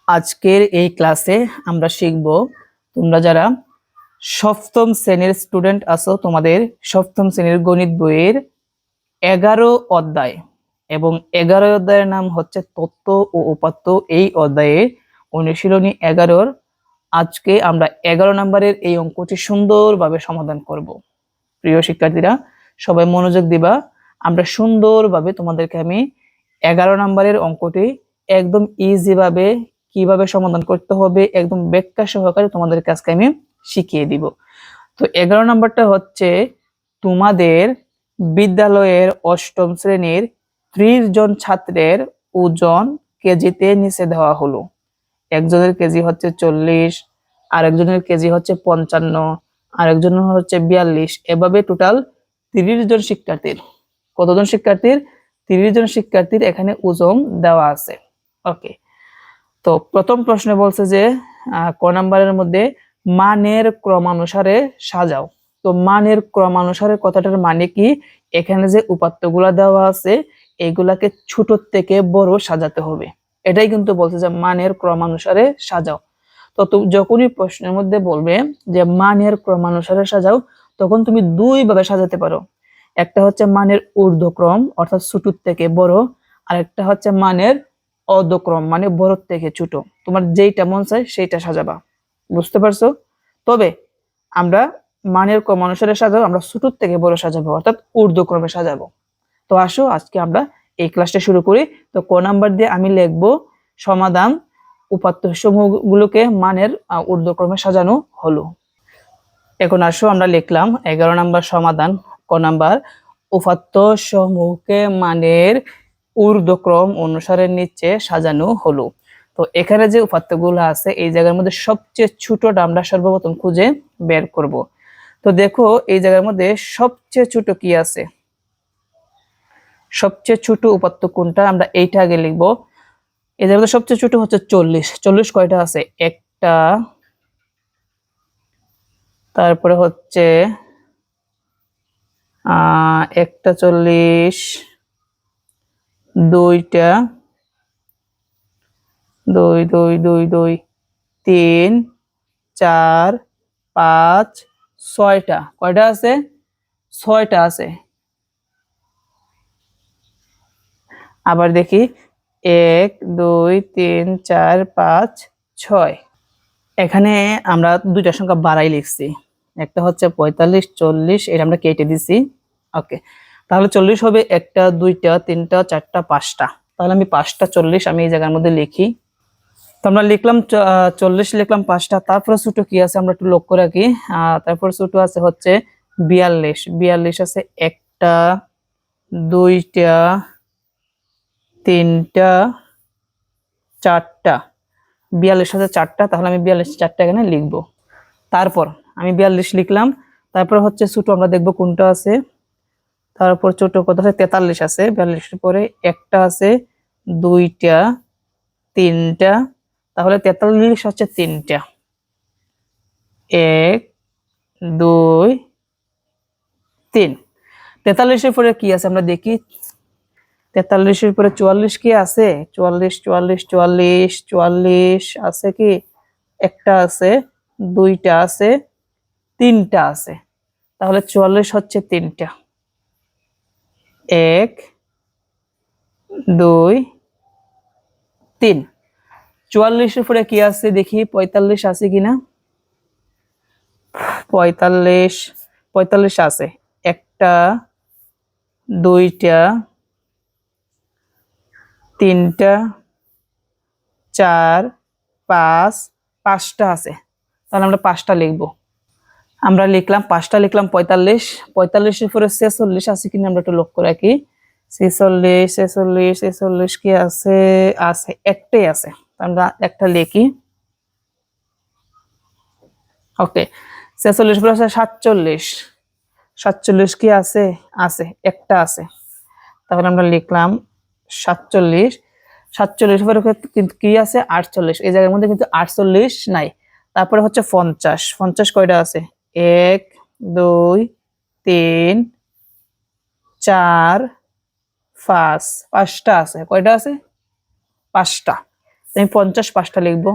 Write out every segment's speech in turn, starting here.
আজকের এই ক্লাসে আমরা শিখব, তোমরা যারা সপ্তম শ্রেণীর স্টুডেন্ট আছো, তোমাদের সপ্তম শ্রেণীর গণিত বইয়ের 11 অধ্যায় এবং 11 অধ্যায়ের নাম হচ্ছে তত্ত্ব ও উপাত্ত। এই অধ্যায়ে অনুশীলনী 11-র আজকে আমরা 11 নম্বরের এই অঙ্কটি সুন্দরভাবে সমাধান করব। প্রিয় শিক্ষার্থীরা, সবাই মনোযোগ দিবা। আমরা সুন্দরভাবে তোমাদেরকে আমি 11 নম্বরের অঙ্কটি একদম ইজি ভাবে কিভাবে সমাধান করতে হবে একদম ব্যাখ্যা সহকারে তোমাদের কাছে আমি শিখিয়ে দিব। তো 11 নম্বরটা হচ্ছে, তোমাদের বিদ্যালয়ের অষ্টম শ্রেণীর 30 জন ছাত্রের ওজন কেজিতে নিচে দেওয়া হলো। একজনের কেজি হচ্ছে 40, আরেকজনের কেজি হচ্ছে 55, আরেকজনের হচ্ছে 42, এভাবে টোটাল 30 জন শিক্ষার্থীর, কতজন শিক্ষার্থীর? 30 জন শিক্ষার্থীর এখানে ওজন দেওয়া আছে। ওকে, তো প্রথম প্রশ্নে বলছে যে ক নাম্বারের মধ্যে মানের ক্রমানুসারে সাজাও। তো মানের ক্রমানুসারে কথাটার মানে কি? এখানে যে উপাত্তগুলা দেওয়া আছে এগুলাকে ছোট থেকে বড় সাজাতে হবে, এটাই কিন্তু বলছে যে মানের ক্রমানুসারে সাজাও। তো যখনই প্রশ্নের মধ্যে বলবে যে মানের ক্রমানুসারে সাজাও, তখন তুমি দুই ভাবে সাজাতে পারো। একটা হচ্ছে মানের ঊর্ধ্বক্রম অর্থাৎ ছোট থেকে বড়, আর একটা হচ্ছে মানের অধক্রম মানে বড় থেকে ছোট। তোমার যেইটা মন চায় সেইটা সাজাবা, বুঝতে পারছো? তবে আমরা মানের ক্রম অনুসারে সাজাবো, আমরা ছোট থেকে বড় সাজাবো অর্থাৎ ঊর্ধ্বক্রমে সাজাবো। তো আসো আজকে আমরা এই ক্লাসটা শুরু করি। তো ক নাম্বার দিয়ে আমি লিখবো সমাধান, উপাত্ত সমূহগুলোকে মানের ঊর্ধ্বক্রমে সাজানো হলো। এখন আসো আমরা লিখলাম 11 নাম্বার সমাধান। ক নাম্বার, উপাত্ত সমূহকে মানের ঊর্ধ্বক্রম অনুসারে নিচে সাজানো হলো। তো এখানে যে উপাত্তগুলো আছে এই জায়গার মধ্যে সবচেয়ে ছোটটা আমরা সর্বপ্রথম খুঁজে বের করব। তো দেখো এই জায়গার মধ্যে সবচেয়ে ছোট কি আছে, সবচেয়ে ছোট উপাত্ত কোনটা, আমরা এইটা আগে লিখবো। এই জায়গার মধ্যে সবচেয়ে ছোট হচ্ছে 40। 40 কয়টা আছে? একটা, তারপরে হচ্ছে একটা 40, দুইটা, 2 2 2 2, 3 4 5 6টা, কয়টা আছে? 6টা আছে। আবার দেখি 1 2 3 4 5 6। এখানে আমরা দুইটা সংখ্যা বাড়াই লিখছি, একটা হচ্ছে 45 40, এটা আমরা কেটে দিছি। ওকে, তাহলে 40 হবে একটা, দুইটা, তিনটা, চারটা, পাঁচটা। তাহলে আমি 5টা 40 আমি এই জায়গার মধ্যে লিখি। তো আমরা লিখলাম 40 লিখলাম 5টা। তারপরে ছোট কি আছে আমরা একটু লক্ষ্য রাখি। তারপর ছোট আছে হচ্ছে 42। 42 আছে একটা, দুইটা, তিনটা, চারটা। 42 আছে 4টা, তাহলে আমি 42 4টা এখানে লিখবো। তারপর আমি 42 লিখলাম। তারপর হচ্ছে ছোট আমরা দেখবো কোনটা আছে। তারপর ছোট কত আছে? 43 আছে। 42-এর পরে একটা আছে, দুইটা, তিনটা, তাহলে 43 হচ্ছে 3টা। 1 2 3। 43-এর পরে কি আছে আমরা দেখি। 43-এর পরে 44 কি আছে? 44 44 44 44 আছে কি? একটা আছে, দুইটা আছে, তিনটা আছে। তাহলে 44 হচ্ছে 3টা। 1 2 3। 44-এর পরে কি আছে দেখি, 45 আছে কিনা। 45 45 আছে একটা, দুইটা, তিনটা, চার, পাঁচ, 5টা আছে। তাহলে আমরা 5টা লিখবো। আমরা লিখলাম 5টা লিখলাম। 45 45-এর পরে 46 আছে কিনা আমরা একটু লক্ষ্য রাখি। 46 46 46 কি আছে? আছে, একটাই আছে। আমরা একটা লিখি। ওকে, 46 পরে আছে 47। 47 কি আছে? আছে, একটা আছে। তাহলে আমরা লিখলাম 47। 47 পরে কিন্তু কি আছে? 48। এই জায়গার মধ্যে কিন্তু 48 নাই। তারপরে হচ্ছে 50। 50 কয়টা আছে? 1 2 3 4 5। 5টা আছে। কয়টা আছে? 5টা। আমি 50 লিখবো।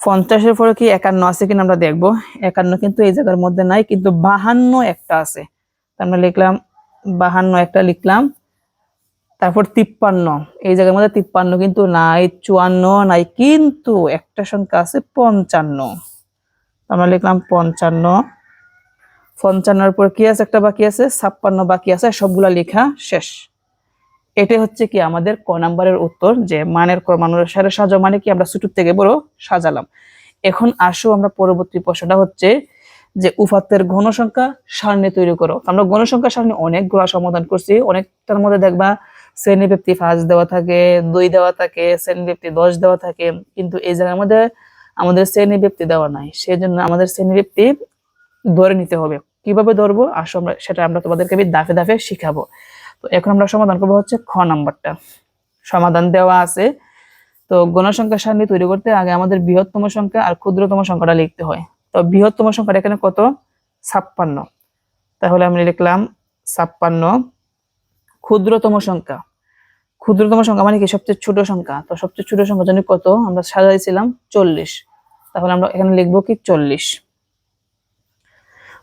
50-এর পরে কি 51 আছে কিনা আমরা দেখবো। 51 কিন্তু এই জায়গার মধ্যে নাই, কিন্তু 52 একটা আছে। আমরা লিখলাম 52 একটা লিখলাম। তারপর 53, এই জায়গার মধ্যে 53 কিন্তু নাই, 54 নাই, কিন্তু একটা সংখ্যা আছে 55। আমরা লিখলাম 55। 55-এর পর কি আছে, একটা বাকি আছে, 56 বাকি আছে, সবগুলা লেখা শেষ। এটাই হচ্ছে কি আমাদের ক নাম্বারের উত্তর, যে মানের ক্রমানুসারে সাজাও, মানে কি আমরা ছোট থেকে বড় সাজালাম। এখন আসো আমরা পরবর্তী প্রশ্নটা হচ্ছে যে উপাত্তের ঘন সংখ্যা সারণী তৈরি করো। আমরা ঘন সংখ্যা সারণী অনেকগুলো সমাধান করছি, অনেকটার মধ্যে দেখবা শ্রেণীব্যাপ্তি 5 দেওয়া থাকে, 2 দেওয়া থাকে, শ্রেণীব্যাপ্তি 10 দেওয়া থাকে, কিন্তু এই জায়গার মধ্যে আমাদের শ্রেণীব্যাপ্তি দেওয়া নাই, সেজন্য আমাদের শ্রেণীব্যাপ্তি ধরে নিতে হবে। কিভাবে ধরবো আসো সেটা আমরা তোমাদেরকে ধাপে ধাপে শিখাবো। তো এখন আমরা সমাধান করবো হচ্ছে খ নাম্বারটা। সমাধান দেওয়া আছে। তো গণসংখ্যা সারণী তৈরি করতে আগে আমাদের বৃহত্তম সংখ্যা আর ক্ষুদ্রতম সংখ্যাটা লিখতে হয়। তো বৃহত্তম সংখ্যাটা এখানে কত, 56। তাহলে আমি লিখলাম 56। ক্ষুদ্রতম সংখ্যা, ক্ষুদ্রতম সংখ্যা মানে কি সবচেয়ে ছোট সংখ্যা। তো সবচেয়ে ছোট সংখ্যা জন্য কত আমরা সাজাইছিলাম 40, তাহলে আমরা এখানে লিখবো কি 40।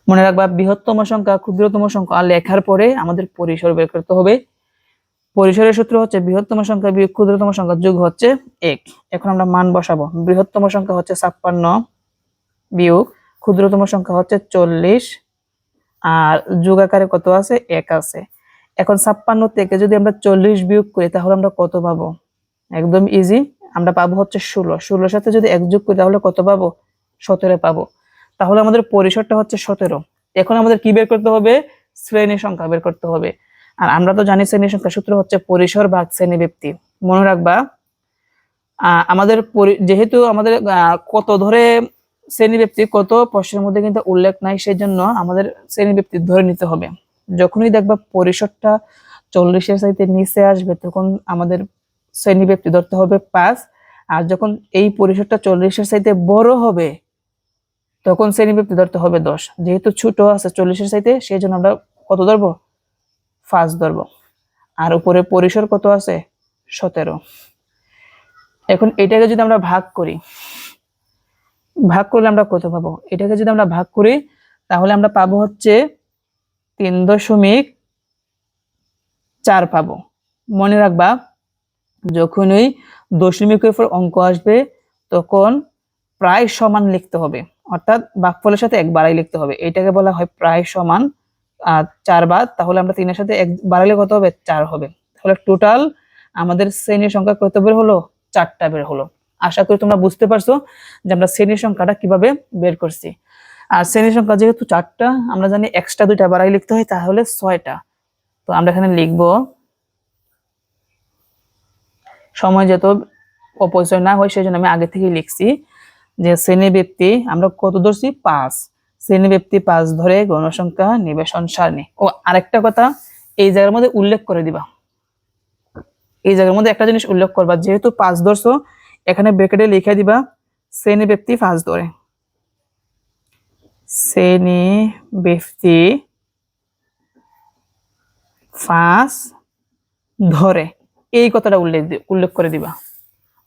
মনে রাখবা বৃহত্তম সংখ্যা ক্ষুদ্রতম সংখ্যা লেখার পরে আমাদের পরিসর বের করতে হবে। পরিসরের সূত্র হচ্ছে বৃহত্তম সংখ্যা বিয়োগ ক্ষুদ্রতম সংখ্যা যোগ হচ্ছে 1। এখন আমরা মান বসাবো। বৃহত্তম সংখ্যা হচ্ছে 56 বিয়োগ ক্ষুদ্রতম সংখ্যা হচ্ছে 40, আর যোগ আকারে কত আছে, 1 আছে। এখন 56 থেকে যদি আমরা 40 বিয়োগ করি তাহলে আমরা কত পাবো, একদম ইজি, আমরা পাবো হচ্ছে 16। 16-এর সাথে যদি 1 যোগ করি তাহলে কত পাবো, 17 পাবো। তাহলে আমাদের পরিসরটা হচ্ছে 17। এখন আমাদের কি বের করতে হবে, শ্রেণী সংখ্যা বের করতে হবে। আর আমরা তো জানি শ্রেণী সংখ্যা সূত্র হচ্ছে পরিসর ভাগ শ্রেণীব্যাপ্তি। মনে রাখবা আমাদের যেহেতু আমাদের কত ধরে শ্রেণীব্যাপ্তি কত প্রশ্নের মধ্যে কিন্তু উল্লেখ নাই, সেই জন্য আমাদের শ্রেণীব্যাপ্তি ধরে নিতে হবে। যখনই দেখবা পরিসরটা 40-এর চাইতে নিচে আসবে তখন আমাদের শ্রেণীব্যাপ্তি ধরতে হবে 5, আর যখন এই পরিসরটা 40-এর চাইতে বড় হবে তখন শ্রেণীব্যাপ্তি ধরতে হবে 10। যেহেতু ছোট আছে 40-এর চাইতে, সেই জন্য আমরা কত ধরবো, 5 ধরবো। আর উপরে পরিসর কত আছে, 17। এখন এটাকে যদি আমরা ভাগ করি, ভাগ করলে আমরা কত পাবো, এটাকে যদি আমরা ভাগ করি তাহলে আমরা পাবো হচ্ছে 3.4 পাবো। মনে রাখবা যখনই দশমিকের উপর অঙ্ক আসবে তখন প্রায় সমান লিখতে হবে, অর্থাৎ ভাগফলের সাথে 1 বাড়াই লিখতে হবে। এটাকে বলা হয় প্রায় সমান। 4 বার, তাহলে আমরা 3-এর সাথে 1 বাড়াইলে কত হবে, 4 হবে। তাহলে টোটাল আমাদের শ্রেণীর সংখ্যা কত বের হলো, 4টা বের হলো। আশা করি তোমরা বুঝতে পারছো যে আমরা শ্রেণীর সংখ্যাটা কিভাবে বের করছি। আর শ্রেণীর সংখ্যা যেহেতু 4টা, আমরা জানি এক্সট্রা 2টা বাড়াই লিখতে হয়, তাহলে 6টা। তো আমরা এখানে লিখবো, সময় যত অপচয় না হয় সেই জন্য আমি আগে থেকে লিখছি যে শ্রেণীব্যাপ্তি আমরা কত ধরছি, 5। শ্রেণীব্যাপ্তি 5 ধরে গণসংখ্যা নিবেশন সারণী। ও আরেকটা কথা এই জায়গার মধ্যে উল্লেখ করে দিবা, এই জায়গার মধ্যে একটা জিনিস উল্লেখ করবা, যেহেতু 5 ধরছো এখানে ব্র্যাকেটে লিখে দিবা শ্রেণীব্যাপ্তি 5 ধরে, শ্রেণীব্যাপ্তি 5 ধরে, এই কথাটা উল্লেখ করে দিবা।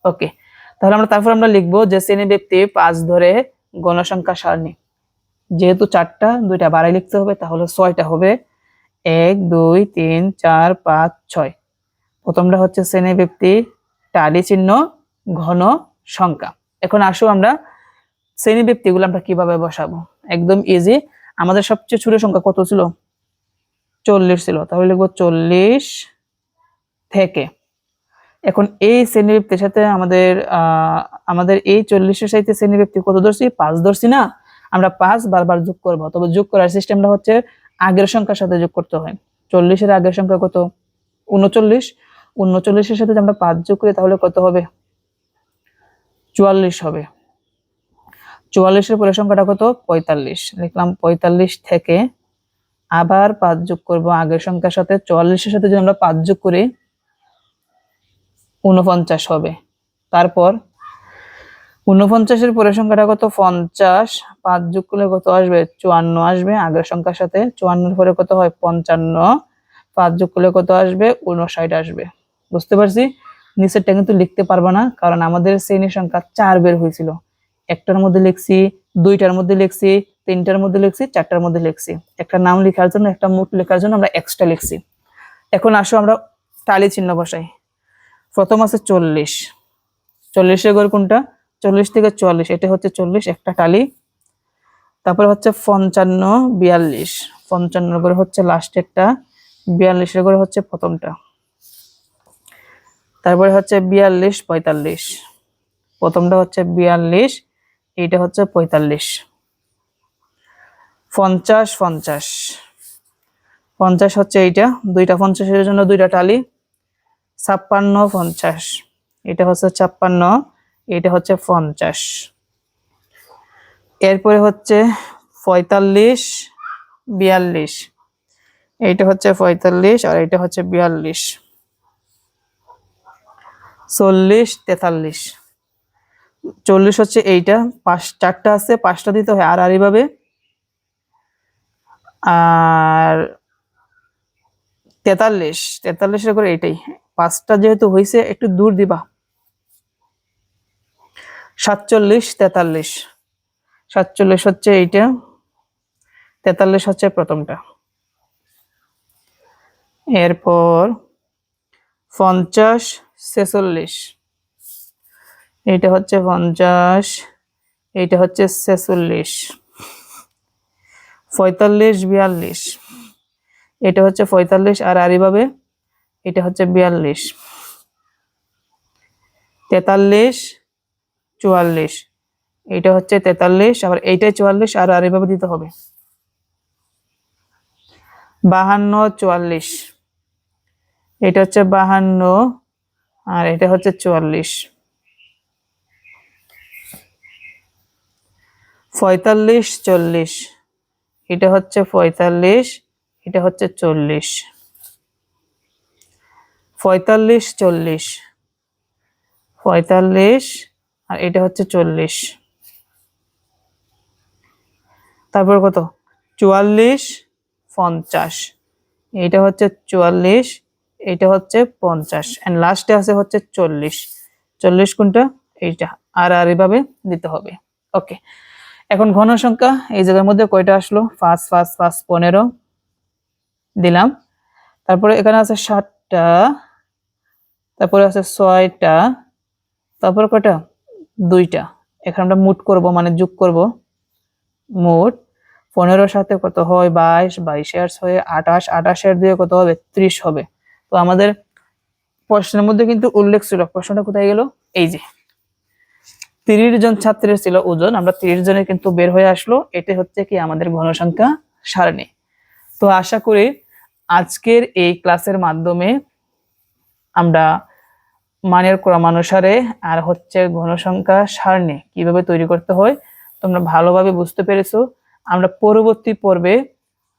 ওকে, তাহলে তারপর আমরা লিখবো যে শ্রেণীব্যাপ্তি 5 ধরে গণসংখ্যা সারণী। যেহেতু 4টা 2টা বাড়াই লিখতে হবে, তাহলে 6টা হবে। 1 2 3 4 5 6। প্রথমটা হচ্ছে শ্রেণীব্যাপ্তি টালি চিহ্ন ঘন সংখ্যা। এখন আসো আমরা শ্রেণীব্যাপ্তিগুলো আমরা কিভাবে বসাবো, একদম ইজি। আমাদের সবচেয়ে ছোট সংখ্যা কত ছিল, 40 ছিল, তাহলে লিখবো 40 থেকে। এখন এই শ্রেণীব্যাপ্তির সাথে আমাদের এই 40-এর সাথে শ্রেণীব্যাপ্তি কত ধরছি, 5 ধরছি না, আমরা 5 বারবার যোগ করবো। তবে যোগ করার সিস্টেমটা হচ্ছে আগের সংখ্যার সাথে যোগ করতে হয়। 40-এর আগের সংখ্যা কত, 39। 39-এর সাথে আমরা 5 যোগ করি তাহলে কত হবে, 44 হবে। 44-এর পরের সংখ্যাটা কত, 45। লিখলাম 45 থেকে আবার 5 যোগ করব আগের সংখ্যার সাথে। 44-এর সাথে যদি আমরা 5 যোগ করি 49 হবে। তারপর 49-এর পরের সংখ্যাটা কত, 50। 5 যোগ করলে কত আসবে, 54 আসবে আগের সংখ্যার সাথে। 54-এর পরে কত হয়, 55। 5 যোগ করলে কত আসবে, 59 আসবে। বুঝতে পারছি। নিচেরটা কিন্তু লিখতে পারবে না, কারণ আমাদের শ্রেণীর সংখ্যা 4 বের হয়েছিল। একটার মধ্যে লিখছি, দুইটার মধ্যে লিখছি, তিনটার মধ্যে লিখছি, চারটার মধ্যে লিখছি। একটা নাম লেখার জন্য, একটা মোট লেখার জন্য আমরা এক্সট্রা লিখছি। এখন আসো আমরা টালি চিহ্ন বসাই। প্রথম আছে 40, 40-এর ঘর কোনটা? 40 থেকে 44, এটা হচ্ছে 40, একটা টালি। তারপরে হচ্ছে 55, 42, 55 করে হচ্ছে লাস্টেরটা, 42-এর করে হচ্ছে প্রথমটা। তারপরে হচ্ছে 42, 45, প্রথমটা হচ্ছে 42, এইটা হচ্ছে 45। 50, 50, 50 হচ্ছে এইটা, দুইটা 50-এর জন্য দুইটা টালি। 56, 50, এটা হচ্ছে 56, এটা হচ্ছে 50। এরপরে হচ্ছে 45, 42, এইটা হচ্ছে 45 আর এটা হচ্ছে 42। 40, 43, 40 হচ্ছে এইটা, চারটা আছে, 5টা দিতে হয় আর এইভাবে। আর 43, 43-এর করে এইটাই, 5টা যেহেতু হয়েছে একটু দূর দিবা। 47, 43, 47 হচ্ছে এইটা, 43 হচ্ছে প্রথমটা। এরপর 50, 46, এইটা হচ্ছে 50, এইটা হচ্ছে 46। 45, 42, এটা হচ্ছে 45 আর এইভাবে, এটা হচ্ছে 42। 43, 44, এটা হচ্ছে 43, আবার এইটাই 44 আর এইভাবে দিতে হবে। 52, 44, এটা হচ্ছে 52 আর এটা হচ্ছে 44। 45, 40, এটা হচ্ছে 45, এটা হচ্ছে 40। 45, 40, 45 আর এটা হচ্ছে 40। তারপর কত? 44, 50, এটা হচ্ছে 44, এটা হচ্ছে 50 এন্ড লাস্টে আছে হচ্ছে 40। 40 কোনটা? এইটা। আর এইভাবে দিতে হবে। ওকে, এখন ঘন সংখ্যা এই জায়গার মধ্যে কয়টা আসলো? 5, 5, 5, 15 দিলাম। তারপরে এখানে আছে 7টা, তারপরে আছে 6টা, তারপরে কয়টা? 2টা। এখানে আমরা মোট করব, মানে যোগ করব। মোট 15-এর সাথে কত হয়? 22, 22-এর 6 28, 28-এর 2 কত হবে? 30 হবে। তো আমাদের প্রশ্নের মধ্যে কিন্তু উল্লেখ ছিল, প্রশ্নটা কোথায় গেল? এই যে 30 জন ছাত্রের ছিল ওজন, আমরা 30 জনের কিন্তু বের হয়ে আসলো। এটা হচ্ছে কি আমাদের ঘনসংখ্যা সারণী। তো আশা করি আজকের এই ক্লাসের মাধ্যমে আমরা মানের ক্রমানুসারে আর হচ্ছে ঘনসংখ্যা সারণী কিভাবে তৈরি করতে হয় তোমরা ভালোভাবে বুঝতে পেরেছো। আমরা পরবর্তী পর্বে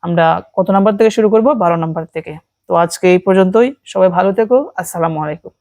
আমরা কত নাম্বার থেকে শুরু করব? 12 নাম্বার থেকে। তো আজকে এই পর্যন্তই, সবাই ভালো থেকো। আসসালামু আলাইকুম।